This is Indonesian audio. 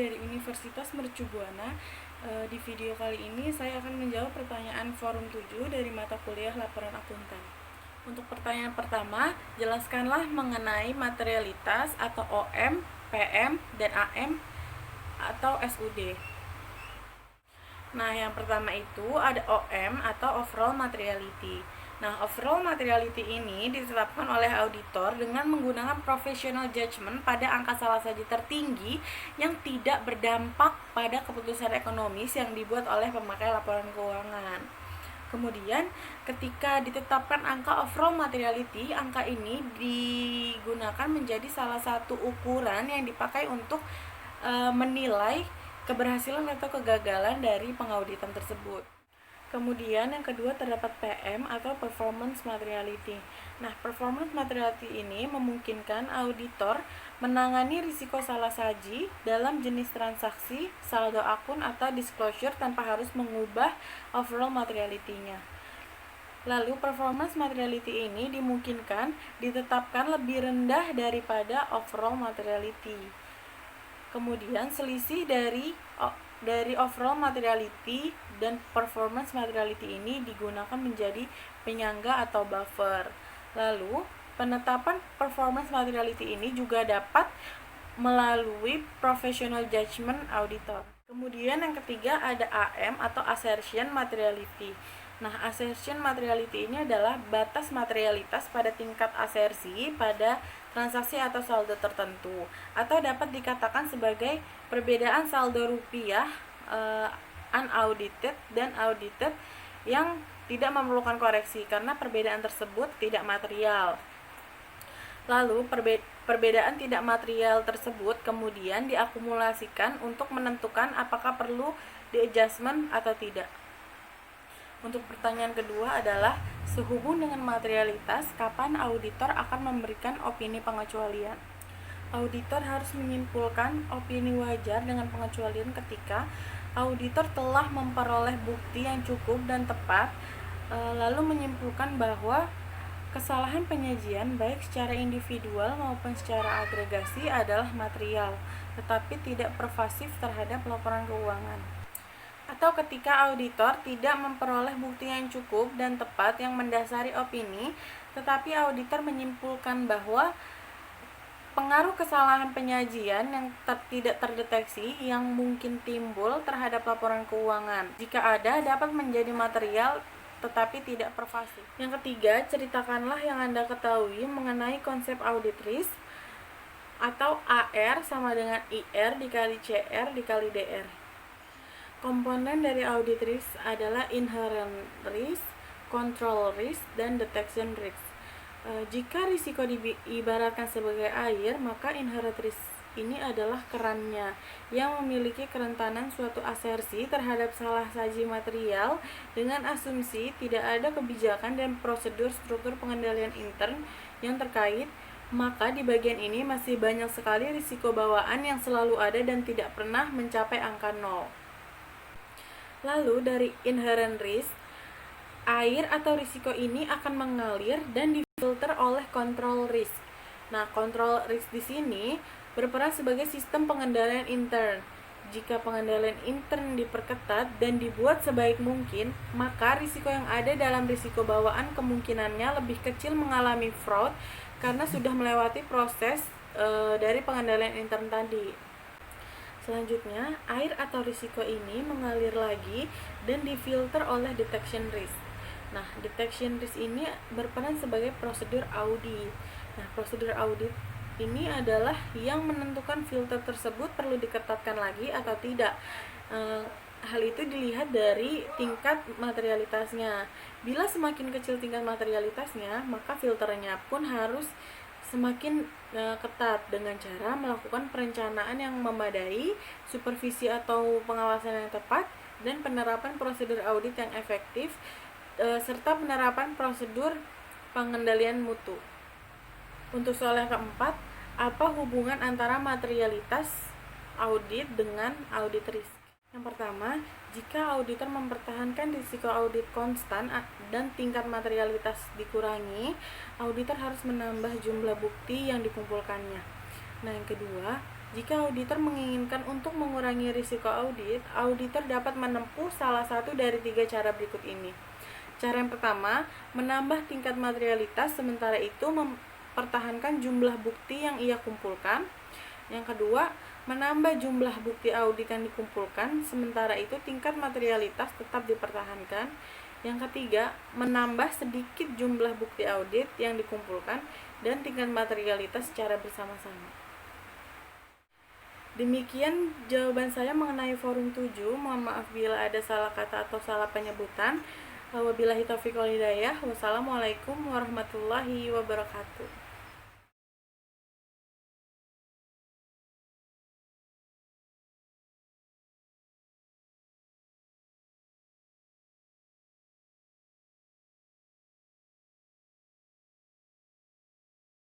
dari Universitas Mercu Buana. Di video kali ini saya akan menjawab pertanyaan forum 7 dari mata kuliah Laporan Akuntan. Untuk pertanyaan pertama, jelaskanlah mengenai materialitas atau OM, PM, dan AM atau SUD. Nah, yang pertama itu ada OM atau Overall Materiality. Nah, overall materiality ini ditetapkan oleh auditor dengan menggunakan professional judgment pada angka salah saji tertinggi yang tidak berdampak pada keputusan ekonomis yang dibuat oleh pemakai laporan keuangan. Kemudian, ketika ditetapkan angka overall materiality, angka ini digunakan menjadi salah satu ukuran yang dipakai untuk menilai keberhasilan atau kegagalan dari pengauditan tersebut. Kemudian yang kedua terdapat PM atau Performance Materiality. Nah, Performance Materiality ini memungkinkan auditor menangani risiko salah saji dalam jenis transaksi, saldo akun, atau disclosure tanpa harus mengubah overall materiality-nya. Lalu, Performance Materiality ini dimungkinkan ditetapkan lebih rendah daripada overall materiality. Kemudian selisih dari overall materiality dan performance materiality ini digunakan menjadi penyangga atau buffer. Lalu, penetapan performance materiality ini juga dapat melalui professional judgment auditor. Kemudian yang ketiga ada AM atau assertion materiality. Nah, assertion materiality ini adalah batas materialitas pada tingkat asersi pada transaksi atau saldo tertentu, atau dapat dikatakan sebagai perbedaan saldo rupiah unaudited dan audited yang tidak memerlukan koreksi karena perbedaan tersebut tidak material. Lalu perbedaan tidak material tersebut kemudian diakumulasikan untuk menentukan apakah perlu di-adjustment atau tidak. Untuk pertanyaan kedua adalah sehubung dengan materialitas, kapan auditor akan memberikan opini pengecualian? Auditor harus menyimpulkan opini wajar dengan pengecualian ketika auditor telah memperoleh bukti yang cukup dan tepat, lalu menyimpulkan bahwa kesalahan penyajian baik secara individual maupun secara agregasi adalah material, tetapi tidak pervasif terhadap laporan keuangan. Atau ketika auditor tidak memperoleh bukti yang cukup dan tepat yang mendasari opini, tetapi auditor menyimpulkan bahwa pengaruh kesalahan penyajian yang tidak terdeteksi yang mungkin timbul terhadap laporan keuangan, jika ada, dapat menjadi material tetapi tidak pervasif. Yang ketiga, ceritakanlah yang Anda ketahui mengenai konsep audit risk atau AR sama dengan IR dikali CR dikali DR. Komponen dari audit risk adalah inherent risk, control risk, dan detection risk. Jika risiko diibaratkan sebagai air, maka inherent risk ini adalah kerannya yang memiliki kerentanan suatu asersi terhadap salah saji material dengan asumsi tidak ada kebijakan dan prosedur struktur pengendalian intern yang terkait, maka di bagian ini masih banyak sekali risiko bawaan yang selalu ada dan tidak pernah mencapai angka 0. Lalu dari inherent risk, air atau risiko ini akan mengalir dan difilter oleh control risk. Nah, control risk di sini berperan sebagai sistem pengendalian intern. Jika pengendalian intern diperketat dan dibuat sebaik mungkin, maka risiko yang ada dalam risiko bawaan kemungkinannya lebih kecil mengalami fraud karena sudah melewati proses dari pengendalian intern tadi. Selanjutnya, air atau risiko ini mengalir lagi dan difilter oleh detection risk. Nah, detection risk ini berperan sebagai prosedur audit. Nah, prosedur audit ini adalah yang menentukan filter tersebut perlu diketatkan lagi atau tidak. Hal itu dilihat dari tingkat materialitasnya. Bila semakin kecil tingkat materialitasnya, maka filternya pun harus semakin ketat dengan cara melakukan perencanaan yang memadai, supervisi atau pengawasan yang tepat, dan penerapan prosedur audit yang efektif, serta penerapan prosedur pengendalian mutu. Untuk soal yang keempat, apa hubungan antara materialitas audit dengan audit risk? Yang pertama, jika auditor mempertahankan risiko audit konstan dan tingkat materialitas dikurangi, auditor harus menambah jumlah bukti yang dikumpulkannya. Nah, yang kedua, Jika auditor menginginkan untuk mengurangi risiko audit, auditor dapat menempuh salah satu dari 3 cara berikut ini. Cara yang pertama, menambah tingkat materialitas, sementara itu mempertahankan jumlah bukti yang ia kumpulkan. Yang kedua, menambah jumlah bukti audit yang dikumpulkan, sementara itu tingkat materialitas tetap dipertahankan. Yang ketiga, menambah sedikit jumlah bukti audit yang dikumpulkan dan tingkat materialitas secara bersama-sama. Demikian jawaban saya mengenai forum 7. Mohon maaf bila ada salah kata atau salah penyebutan. Wabillahi taufiq wal hidayah. Wassalamualaikum warahmatullahi wabarakatuh.